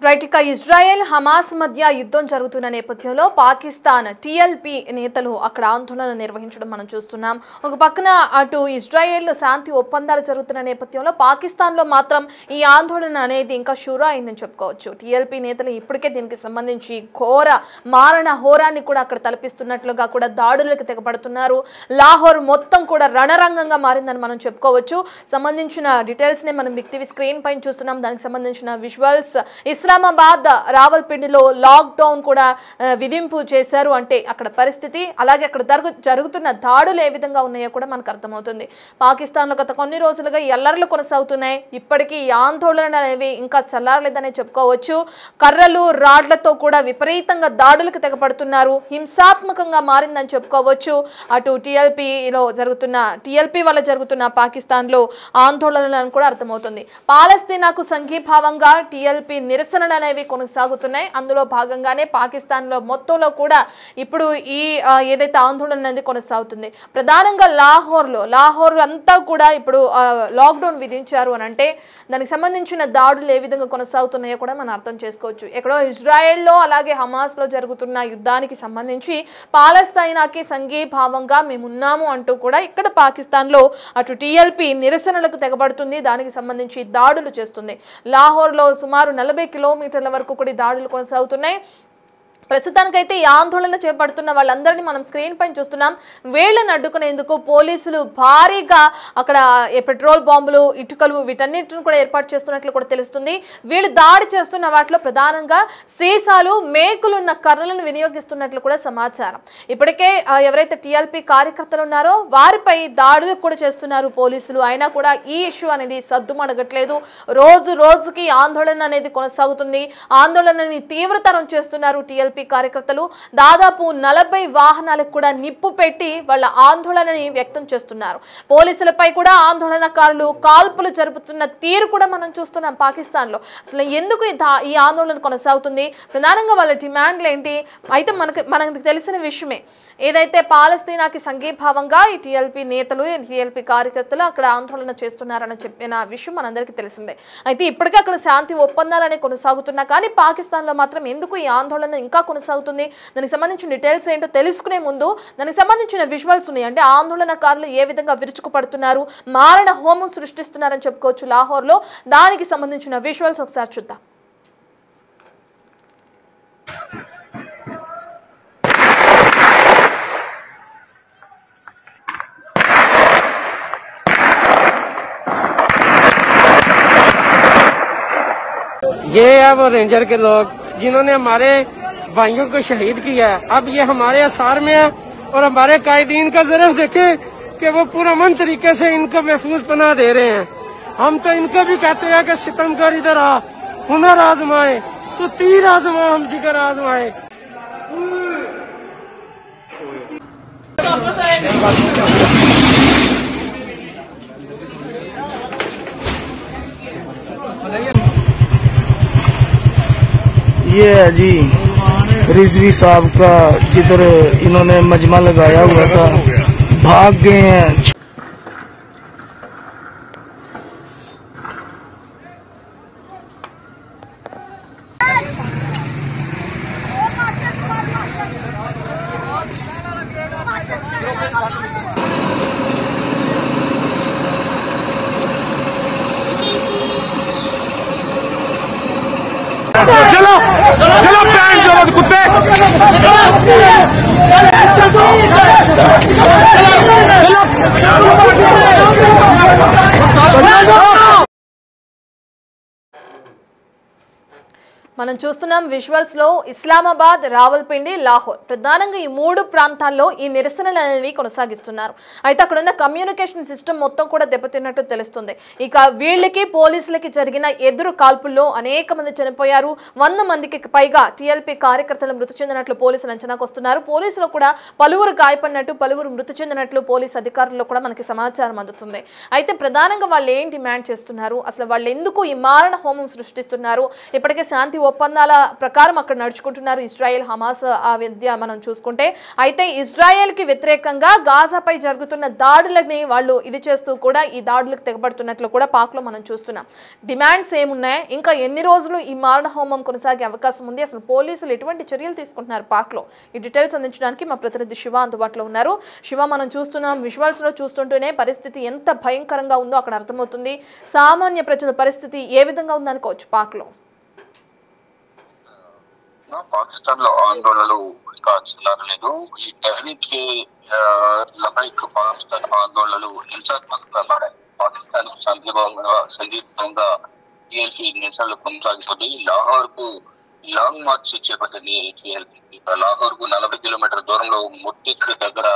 Right ఇక Israel Hamas మధ్య యుద్ధం జరుగుతున్న నేపథ్యంలో పాకిస్తాన్ టీఎల్పీ నేతలు అక్కడ ఆందోళన నిర్వహించడం మనం చూస్తున్నాం. ఒక పక్కన అటు ఇజ్రాయెల్ శాంతి ఒప్పందాలు జరుగుతున్న నేపథ్యంలో పాకిస్తాన్లో మాత్రం ఈ ఆందోళన అనేది ఇంకా షురు అయిందని చెప్పుకోవచ్చు. టీఎల్పీ నేతలు ఇప్పటికే దీనికి సంబంధించి ఘోర మారణ హోరాన్ని కూడా అక్కడ తలపిస్తున్నట్లుగా కూడా దాడులకు తెగబడుతున్నారు. లాహోర్ మొత్తం కూడా రణరంగంగా మారిందని మనం చెప్పుకోవచ్చు. సంబంధించిన డీటెయిల్స్ నే మనం బిగ్ టీవీ స్క్రీన్ పైన చూస్తున్నాం. దానికి సంబంధించిన విజువల్స్ ఇస్లామాబాద్ రావల్పిండిలో లాక్ డౌన్ కూడా విధింపు చేశారు. అంటే అక్కడ పరిస్థితి అలాగే అక్కడ జరుగుతున్న దాడులు ఏ విధంగా ఉన్నాయో కూడా మనకు అర్థమవుతుంది. పాకిస్తాన్లో గత కొన్ని రోజులుగా ఎల్లర్లు కొనసాగుతున్నాయి. ఇప్పటికీ ఈ ఆందోళన అనేవి ఇంకా చల్లారలేదనే చెప్పుకోవచ్చు. కర్రలు రాడ్లతో కూడా విపరీతంగా దాడులకు తెగపడుతున్నారు. హింసాత్మకంగా మారిందని చెప్పుకోవచ్చు. అటు టీఎల్పీ వల్ల జరుగుతున్న పాకిస్తాన్లో ఆందోళనలను కూడా అర్థమవుతుంది. పాలస్తీనాకు సంఘీభావంగా టీఎల్పీ నిరసనలు అనేవి కొనసాగుతున్నాయి. అందులో భాగంగానే పాకిస్తాన్లో మొత్తంలో కూడా ఇప్పుడు ఈ ఏదైతే ఆందోళన అనేది కొనసాగుతుంది. ప్రధానంగా లాహోర్ అంతా కూడా ఇప్పుడు లాక్డౌన్ విధించారు అని అంటే దానికి సంబంధించిన దాడులు ఏ విధంగా కొనసాగుతున్నాయో కూడా మనం అర్థం చేసుకోవచ్చు. ఎక్కడో ఇజ్రాయెల్లో అలాగే హమాస్లో జరుగుతున్న యుద్ధానికి సంబంధించి పాలస్తీనాకి సంఘీభావంగా మేమున్నాము అంటూ కూడా ఇక్కడ పాకిస్తాన్లో అటు టీఎల్పీ నిరసనలకు తెగబడుతుంది. దానికి సంబంధించి దాడులు చేస్తుంది. లాహోర్లో సుమారు 40 కిలోమీటర్ల వరకు కూడా దాడులు కొనసాగుతున్నాయి. ప్రస్తుతానికైతే ఈ ఆందోళన చేపడుతున్న వాళ్ళందరినీ మనం స్క్రీన్ పైన చూస్తున్నాం. వీళ్ళని అడ్డుకునేందుకు పోలీసులు భారీగా అక్కడ పెట్రోల్ బాంబులు, ఇటుకలు వీటన్నిటిని కూడా ఏర్పాటు చేస్తున్నట్లు కూడా తెలుస్తుంది. వీళ్ళు దాడి చేస్తున్న వాటిలో ప్రధానంగా సీసాలు, మేకులున్న కర్రలను వినియోగిస్తున్నట్లు కూడా సమాచారం. ఇప్పటికే ఎవరైతే టీఎల్పీ కార్యకర్తలు ఉన్నారో వారిపై దాడులు కూడా చేస్తున్నారు పోలీసులు. అయినా కూడా ఈ ఇష్యూ అనేది సద్దుమణగట్లేదు. రోజుకి ఆందోళన అనేది కొనసాగుతుంది. ఆందోళనని తీవ్రతరం చేస్తున్నారు టీఎల్పీ కార్యకర్తలు. దాదాపు 40 వాహనాలకు కూడా నిప్పు పెట్టి వాళ్ళ ఆందోళనని వ్యక్తం చేస్తున్నారు. పోలీసులపై కూడా ఆందోళనకారులు కాల్పులు జరుపుతున్న తీరు కూడా మనం చూస్తున్నాం పాకిస్తాన్లో. అసలు ఎందుకు ఈ ఆందోళన కొనసాగుతుంది, ప్రధానంగా వాళ్ళ డిమాండ్లు ఏంటి? అయితే మనకు తెలిసిన విషయమే, ఏదైతే పాలస్తీనాకి సంఘీభావంగా ఈ టీఎల్పీ నేతలు, టీఎల్పీ కార్యకర్తలు అక్కడ ఆందోళన చేస్తున్నారని చెప్పిన విషయం మనందరికీ తెలిసిందే. అయితే ఇప్పటికే అక్కడ శాంతి ఒప్పందాలు అనేవి కొనసాగుతున్నా కానీ పాకిస్తాన్లో మాత్రం ఎందుకు ఈ ఆందోళన ఇంకా కొనసాగుతుంది? దానికి సంబంధించిన డీటెయిల్స్ ఏంటో తెలుసుకునే ముందు దానికి సంబంధించిన విజువల్స్ ఉన్నాయి. అంటే ఆందోళనకారులు ఏ విధంగా విరుచుకుపడుతున్నారు, మారణ హోమం సృష్టిస్తున్నారని చెప్పుకోవచ్చు లాహోర్లో. దానికి సంబంధించిన విజువల్స్ ఒకసారి చూద్దాం. ये है वो रेंजर के लोग जिन्होंने हमारे भाइयों को शहीद किया है। अब ये हमारे असार में है और हमारे कायदीन का ज़रूर देखे कि वो पूरा अमन तरीके से इनको महफूज पनाह दे रहे हैं। हम तो इनको भी कहते हैं कि सितमगर इधर आ, हुनर आजमाए तो तीर आजमा, हम जिगर आजमाए। ये है जी रिजवी साहब का, जिधर इन्होंने मजमा लगाया हुआ था, भाग गए हैं। चलो चलो पैन चलो कुत्ते మనం చూస్తున్నాం విజువల్స్ లో ఇస్లామాబాద్, రావల్పిండి, లాహోర్ ప్రధానంగా ఈ 3 ప్రాంతాల్లో ఈ నిరసనలు అనేవి కొనసాగిస్తున్నారు. అయితే అక్కడ ఉన్న కమ్యూనికేషన్ సిస్టమ్ మొత్తం కూడా దెబ్బతిన్నట్టు తెలుస్తుంది. ఇక వీళ్ళకి పోలీసులకి జరిగిన ఎదురు కాల్పుల్లో అనేక మంది చనిపోయారు. 100 మందికి పైగా టీఎల్పీ కార్యకర్తలు మృతి చెందినట్లు పోలీసులు అంచనాకు వస్తున్నారు. పోలీసులు కూడా పలువురు గాయపడినట్టు, పలువురు మృతి చెందినట్లు పోలీసు అధికారుల్లో కూడా మనకి సమాచారం అందుతుంది. అయితే ప్రధానంగా వాళ్ళు ఏం డిమాండ్ చేస్తున్నారు, అసలు వాళ్ళు ఎందుకు ఈ మారణ హోమం సృష్టిస్తున్నారు? ఇప్పటికే శాంతి ఒప్పందాల ప్రకారం అక్కడ నడుచుకుంటున్నారు ఇజ్రాయెల్ హమాస్ ఆ విద్య మనం చూసుకుంటే. అయితే ఇజ్రాయెల్కి వ్యతిరేకంగా గాజాపై జరుగుతున్న దాడులని వాళ్ళు ఇది చేస్తూ కూడా ఈ దాడులకు తెగబడుతున్నట్లు కూడా పాక్లో మనం చూస్తున్నాం. డిమాండ్స్ ఏమున్నాయి, ఇంకా ఎన్ని రోజులు ఈ మారణ హోమం కొనసాగే అవకాశం ఉంది, అసలు పోలీసులు ఎటువంటి చర్యలు తీసుకుంటున్నారు పాక్లో, ఈ డీటెయిల్స్ అందించడానికి మా ప్రతినిధి శివ అందుబాటులో ఉన్నారు. శివ, మనం చూస్తున్నాం విజువల్స్లో చూస్తుంటేనే పరిస్థితి ఎంత భయంకరంగా ఉందో అక్కడ అర్థమవుతుంది. సామాన్య ప్రజల పరిస్థితి ఏ విధంగా ఉందనుకోవచ్చు పాక్లో? పాకిస్తాన్ లో ఆందోళనలు ఇంకా చల్లారలేదు. ఈ టెహ్రీక్ లబైక్ పాకిస్తాన్ ఆందోళనలు హింసాత్మకంగా మారాయి. పాకిస్తాన్ కు సందీపంగా టీఎల్పీ నిరసనలు కొనసాగుతుంది. లాహోర్ కు లాంగ్ మార్చ్ చేపట్టింది టీఎల్పీ. లాహోర్ కు 40 కిలోమీటర్ల దూరంలో ముట్టిక్ దగ్గర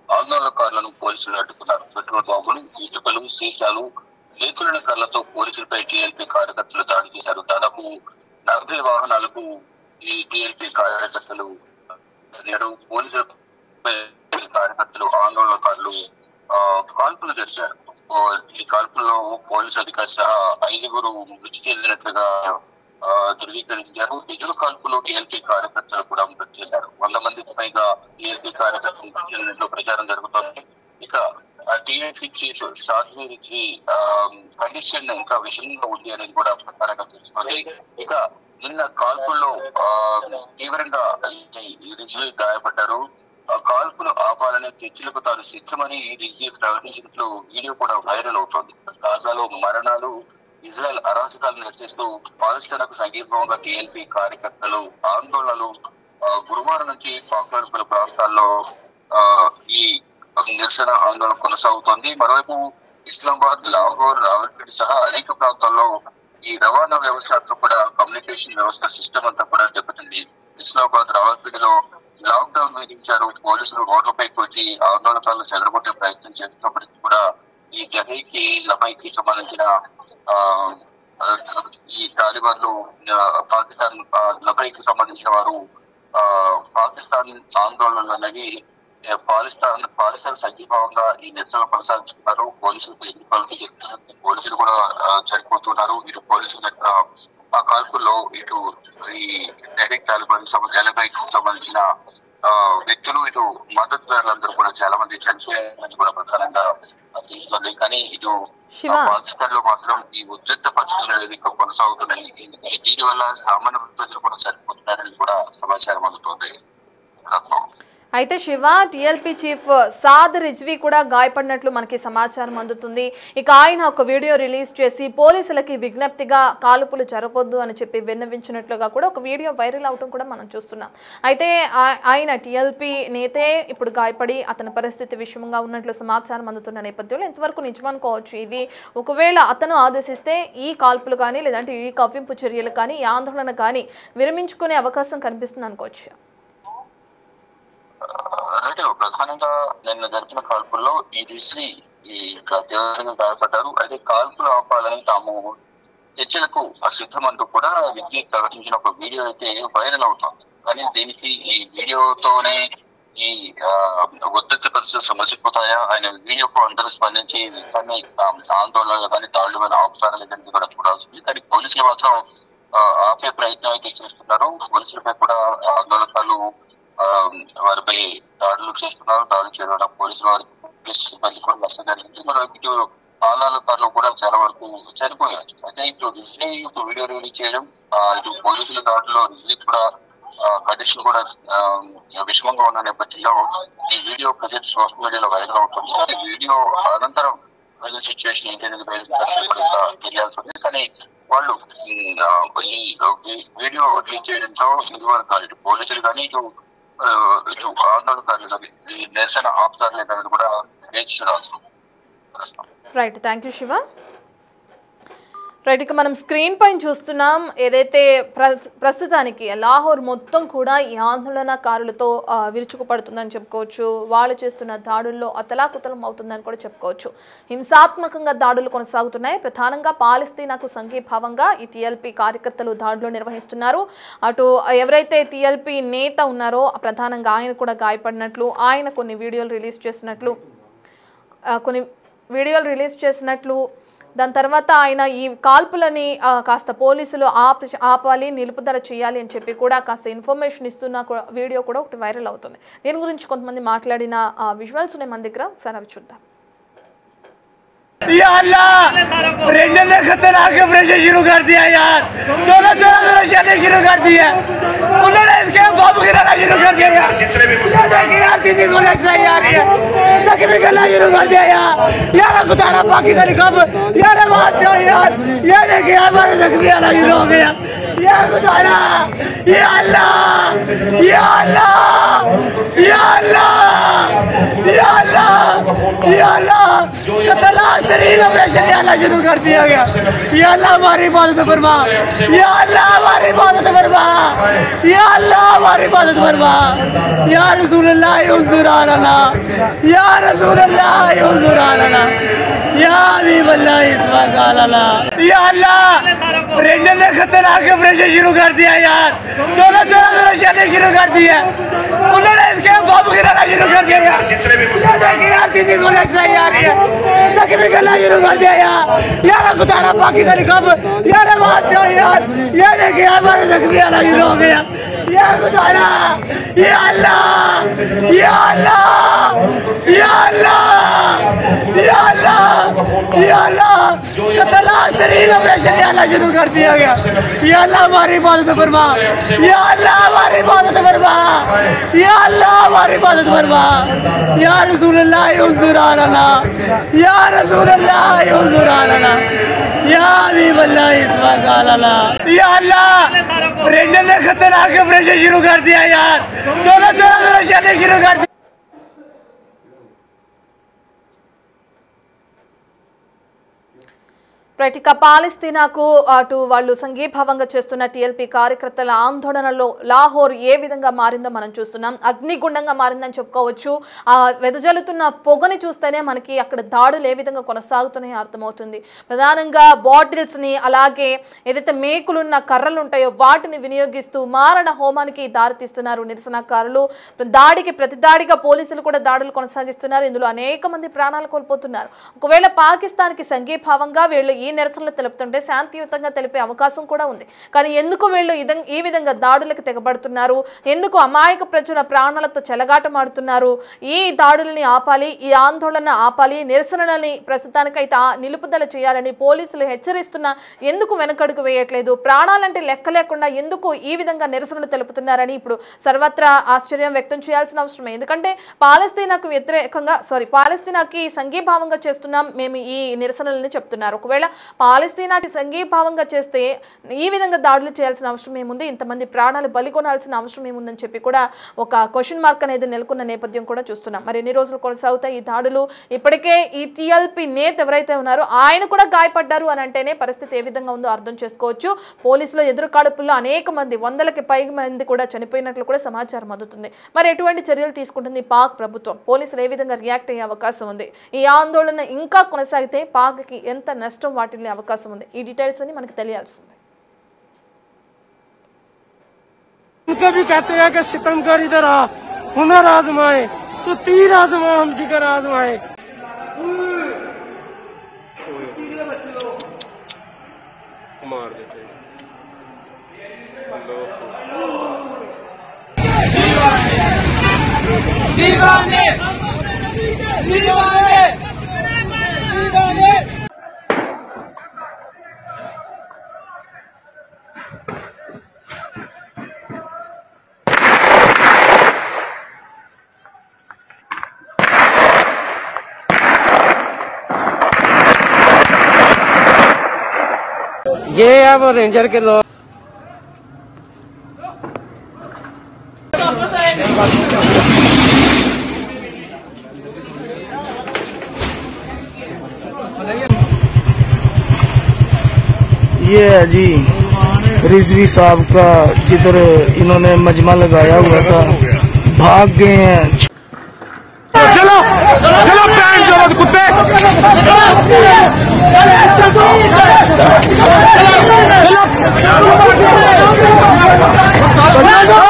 ఆందోళనకారులను పోలీసులు అడ్డుకున్నారు. పెట్రోల్ బాంబులు, ఇటుకలు, సీసాలు, లేకులను కర్లతో పోలీసులపై టీఎల్పీ కార్యకర్తలు దాడి చేశారు. దాదాపు 40 వాహనాలకు ఈ టీఎల్పీ కార్యకర్తలు నేడు పోలీసుల కార్యకర్తలు ఆందోళనకారులు కాల్పులు జరిపారు. ఈ కాల్పుల్లో పోలీసు అధికారి సహా 5 మృతి చెందినట్లుగా ధృవీకరించారు. ఎదురు కాల్పులో టీఎల్పీ కార్యకర్తలు కూడా మృతి చెందారు. 100 మందికి పైగా టీఎల్పీ కార్యకర్తలు మృతి చెందినట్లు ప్రచారం జరుగుతోంది. ఇక టీఎల్పీ చీఫ్ సాధ్వి రిజ్వీ కండిషన్ ఇంకా విషయంగా ఉంది అనేది కూడా ప్రకారంగా తెలుసుకుంది. ఇక నిన్న కాల్పుల్లో తీవ్రంగా రిజ్వీ గాయపడ్డారు. కాల్పులు ఆపాలని చర్చలకు తాను సిద్ధమని రిజ్వీ ప్రకటించినట్లు వీడియో కూడా వైరల్ అవుతోంది. గాజాలో మరణాలు, ఇజ్రాయెల్ అరాచకాలను నిరసిస్తూ పాలస్తీనాకు సంఘీభావంగా టీఎల్పీ కార్యకర్తలు ఆందోళనలు గురువారం నుంచి పాక్లోని పలు ప్రాంతాల్లో ఈ నిరసన ఆందోళన కొనసాగుతోంది. మరోవైపు ఇస్లామాబాద్, లాహోర్, రావల్పిండి సహా అనేక ప్రాంతాల్లో ఈ రవాణా వ్యవస్థ అంతా కూడా కమ్యూనికేషన్ వ్యవస్థ సిస్టమ్ అంతా కూడా దెబ్బతింది. ఇస్లామాబాద్, రావల్పిండిలో లాక్ డౌన్ విధించారు. పోలీసులు రోడ్లపైకి వచ్చి ఆందోళనకారులు చెదరగొట్టే ప్రయత్నం చేస్తున్నప్పటికీ కూడా ఈ టెహ్రీక్ లబైకి సంబంధించిన ఈ తాలిబాన్లు పాకిస్తాన్ లబైకి సంబంధించిన వారు పాకిస్తాన్ ఆందోళనలు అనేవి పాకిస్తాన్ సంఘీభావంగా ఈ నిరసనలు కొనసాగిస్తున్నారు. పోలీసులకు ఎదుర్కోవాలని చెప్తున్నారు. పోలీసులు కూడా చనిపోతున్నారు. ఇటు పోలీసుల దగ్గర ఆ కాల్పుల్లో ఇటు ఈ టెహ్రీక్ తాలిబాన్ సంబంధించిన వ్యక్తులు, ఇటు మద్దతుదారులందరూ కూడా చాలా మంది చనిపోయారని కూడా ప్రధానంగా తెలుస్తుంది. కానీ ఇటు పాకిస్తాన్ లో మాత్రం ఈ ఉద్రిక్త పరిస్థితులు అనేది కొనసాగుతున్నాయి. దీని వల్ల సామాన్య ప్రజలు కూడా చనిపోతున్నారని కూడా సమాచారం అందుతోంది. అయితే శివ, టీఎల్పీ చీఫ్ సాద్ రిజ్వీ కూడా గాయపడినట్లు మనకి సమాచారం అందుతుంది. ఇక ఆయన ఒక వీడియో రిలీజ్ చేసి పోలీసులకి విజ్ఞప్తిగా కాల్పులు జరగొద్దు అని చెప్పి విన్నవించినట్లుగా కూడా ఒక వీడియో వైరల్ అవటం కూడా మనం చూస్తున్నాం. అయితే ఆయన టీఎల్పీ నేతే ఇప్పుడు గాయపడి అతని పరిస్థితి విషమంగా ఉన్నట్లు సమాచారం అందుతున్న నేపథ్యంలో ఎంతవరకు నిజమనుకోవచ్చు ఇది? ఒకవేళ అతను ఆదేశిస్తే ఈ కాల్పులు కానీ లేదంటే ఈ కవ్వింపు చర్యలు కానీ ఈ ఆందోళన కానీ విరమించుకునే అవకాశం కనిపిస్తుంది అనుకోవచ్చు. ప్రధానంగా నిన్న జరిపిన కాల్పుల్లో ఈ రిజ్వీ తీవ్రంగా గాయపడ్డారు. అయితే కాల్పులు ఆపాలని తాము చర్చలకు సిద్ధమంటూ కూడా రిజ్వీ ప్రకటించిన ఒక వీడియో అయితే వైరల్ అవుతోంది. కానీ దీనికి ఈ వీడియోతోనే ఈ ఉద్రిక్త పరిస్థితులు సమసిపోతాయా? ఆయన వీడియోకు అందరూ స్పందించి ఆందోళనలు కానీ దాడులు కానీ ఆపుతారా లేదని కూడా చూడాల్సింది. కానీ పోలీసులు మాత్రం ఆపే ప్రయత్నం అయితే చేస్తున్నారు. పోలీసులపై కూడా ఆందోళనకారులు వారిపై దాడులు చేస్తున్నారు. దాడులు చేయడం పోలీసులు వారికి సిబ్బంది కూడా నష్టం జరిగింది. మరోవైపు ఇటు ఆందోళనకారులు కూడా చాలా వరకు చనిపోయారు. అయితే ఇటు రిజ్వీ వీడియో రిలీజ్ చేయడం, ఇటు పోలీసుల దాడుల్లో రిజ్వీ కూడా కండిషన్ కూడా విషమంగా ఉన్న నేపథ్యంలో ఈ వీడియో ప్రజెంట్ సోషల్ మీడియాలో వైరల్ అవుతుంది. ఈ వీడియో అనంతరం ప్రజెంట్ సిచ్యువేషన్ ఏంటనేది తెలియాల్సి ఉంది. కానీ వాళ్ళు ఈ వీడియో రిలీజ్ చేయడంతో ఇదివరకు ఇటు పోలీసులు కానీ ఇటు ఆందోళనకారులు కానీ ఈ నిరసన ఆపుతారు లేదనేది కూడా వేచి చూడాల్సి ఉంది. Right, thank you Shiva. Right, ఇక మనం స్క్రీన్ పైన చూస్తున్నాం ఏదైతే ప్రస్తుతానికి లాహోర్ మొత్తం కూడా ఈ ఆందోళనకారులతో విరుచుకుపడుతుందని చెప్పుకోవచ్చు. వాళ్ళు చేస్తున్న దాడుల్లో అతలాకుతలం అవుతుందని కూడా చెప్పుకోవచ్చు. హింసాత్మకంగా దాడులు కొనసాగుతున్నాయి. ప్రధానంగా పాలస్తీనాకు సంఘీభావంగా ఈ టీఎల్పీ కార్యకర్తలు దాడులు నిర్వహిస్తున్నారు. అటు ఎవరైతే టీఎల్పీ నేత ఉన్నారో ప్రధానంగా ఆయన కూడా గాయపడినట్లు, ఆయన కొన్ని వీడియోలు రిలీజ్ చేసినట్లు దాని తర్వాత ఆయన ఈ కాల్పులని కాస్త పోలీసులు ఆపాలి, నిలుపుదల చేయాలి అని చెప్పి కూడా కాస్త ఇన్ఫర్మేషన్ ఇస్తున్న వీడియో కూడా ఒకటి వైరల్ అవుతుంది. దీని గురించి కొంతమంది మాట్లాడిన విజువల్స్ ఉన్నాయి మన దగ్గర, ఒకసారి అవి చూద్దాం. या अल्लाह रेंजर ने खतरनाक ऑपरेशन शुरू कर दिया यार, दोनों शादी शुरू कर दी है उन्होंने, इसके बम गिराना शुरू कर दिया यार, सीधी को लगना यार, जख्मी करना शुरू कर दिया यार खुदारा पाकिस्तानी कब यार आवाज यार, ये देखिए हमारे जख्मी आना शुरू हो गया यार खुदारा, या अल्लाह या अल्लाह या अल्लाह या अल्लाह या अल्लाह खतरनाक ऑपरेशन शुरू कर दिया गया। या अल्लाह हमारी इबादत फरमा, या अल्लाह हमारी इबादत फरमा, या अल्लाह हमारी इबादत फरमा, या रसूल अल्लाह हुज़ूर आना, या रसूल अल्लाह हुज़ूर आना, या हबीब अल्लाह इस्मा गाला, या अल्लाह रेंजर ने खतरनाक ऑपरेशन शुरू कर दिया यार, दोनों शादी शुरू कर दी है उन्होंने, इसके बम गिराना शुरू कर दिया यार, सीधी को लगना यार, जख्मी करना शुरू कर दिया यार खुदारा पाकिस्तानी कब यार आवाज यार, ये देखिए हमारे जख्मी आना शुरू हो गया यार खुदारा, या अल्लाह या अल्लाह या अल्लाह या अल्लाह या अल्लाह खतरनाक तरीन ऑपरेशन शुरू कर दिया गया। या अल्लाह हमारी इबादत फरमा, या अल्लाह हमारी इबादत फरमा, या अल्लाह हमारी इबादत फरमा, या रसूल अल्लाह हुज़ूर आना, या रसूल अल्लाह हुज़ूर आना, या हबीब अल्लाह इस्मा गाला, या अल्लाह रेंजर ने खतरनाक ऑपरेशन शुरू कर दिया यार, दोनों शादी शुरू कर दी। రైట్, ఇక పాలస్తీనాకు అటు వాళ్ళు సంఘీభావంగా చేస్తున్న టీఎల్పీ కార్యకర్తల ఆందోళనలో లాహోర్ ఏ విధంగా మారిందో మనం చూస్తున్నాం. అగ్నిగుండంగా మారిందని చెప్పుకోవచ్చు. వెదజల్లుతున్న పొగని చూస్తేనే మనకి అక్కడ దాడులు ఏ విధంగా కొనసాగుతున్నాయో అర్థమవుతుంది. ప్రధానంగా బాటిల్స్ని, అలాగే ఏదైతే మేకులున్న కర్రలు ఉంటాయో వాటిని వినియోగిస్తూ మారణ హోమానికి దారితీస్తున్నారు నిరసనకారులు. దాడికి ప్రతిదాడిగా పోలీసులు కూడా దాడులు కొనసాగిస్తున్నారు. ఇందులో అనేక మంది ప్రాణాలు కోల్పోతున్నారు. ఒకవేళ పాకిస్తాన్కి సంఘీభావంగా వీళ్ళు ఈ నిరసనలు తెలుపుతుంటే శాంతియుతంగా తెలిపే అవకాశం కూడా ఉంది. కానీ ఎందుకు వీళ్ళు ఈ విధంగా దాడులకు తెగబడుతున్నారు? ఎందుకు అమాయక ప్రజల ప్రాణాలతో చెలగాటమాడుతున్నారు? ఈ దాడులని ఆపాలి, ఈ ఆందోళన ఆపాలి, నిరసనలని ప్రస్తుతానికైతే నిలుపుదల చేయాలని పోలీసులు హెచ్చరిస్తున్నా ఎందుకు వెనకడుగు వేయట్లేదు? ప్రాణాలంటే లెక్క లేకుండా ఎందుకు ఈ విధంగా నిరసనలు తెలుపుతున్నారని ఇప్పుడు సర్వత్రా ఆశ్చర్యం వ్యక్తం చేయాల్సిన అవసరమే. ఎందుకంటే పాలస్తీనాకి సంఘీభావంగా చేస్తున్నాం మేము ఈ నిరసనలని చెప్తున్నారు. ఒకవేళ పాలస్తీనాకి సంఘీభావంగా చేస్తే ఈ విధంగా దాడులు చేయాల్సిన అవసరం ఏముంది? ఇంతమంది ప్రాణాలు బలికొనాల్సిన అవసరం ఏముందని చెప్పి కూడా ఒక క్వశ్చన్ మార్క్ అనేది నెలకొన్న నేపథ్యం కూడా చూస్తున్నాం. మరి ఎన్ని రోజులు కొనసాగుతాయి ఈ దాడులు? ఇప్పటికే ఈ టీఎల్పీ నేత ఎవరైతే ఉన్నారో ఆయన కూడా గాయపడ్డారు అని అంటేనే పరిస్థితి ఏ విధంగా ఉందో అర్థం చేసుకోవచ్చు. పోలీసుల ఎదురుకాడుపుల్లో అనేక మంది, 100కి పైగా మంది కూడా చనిపోయినట్లు కూడా సమాచారం అందుతుంది. మరి ఎటువంటి చర్యలు తీసుకుంటుంది పాక్ ప్రభుత్వం? పోలీసులు ఏ విధంగా రియాక్ట్ అయ్యే అవకాశం ఉంది? ఈ ఆందోళన ఇంకా కొనసాగితే పాక్కి ఎంత నష్టం వాటిల్లే అవకాశం ఉంది? ఈ డీటెయిల్స్ అని మనకు తెలియాల్సింది. उनको भी कहते हैं कि सितमगर इधर आ, हुनर आजमाए तो तीर आजमा, हम जिगर आजमाए। मार देते दीवाने दीवाने दीवाने। ये है वो रेंजर के लोग। ये है जी रिजवी साहब का, जिधर इन्होंने मजमा लगाया हुआ था, भाग गए हैं। चलो चलो पैन चलो कुत्ते, चलो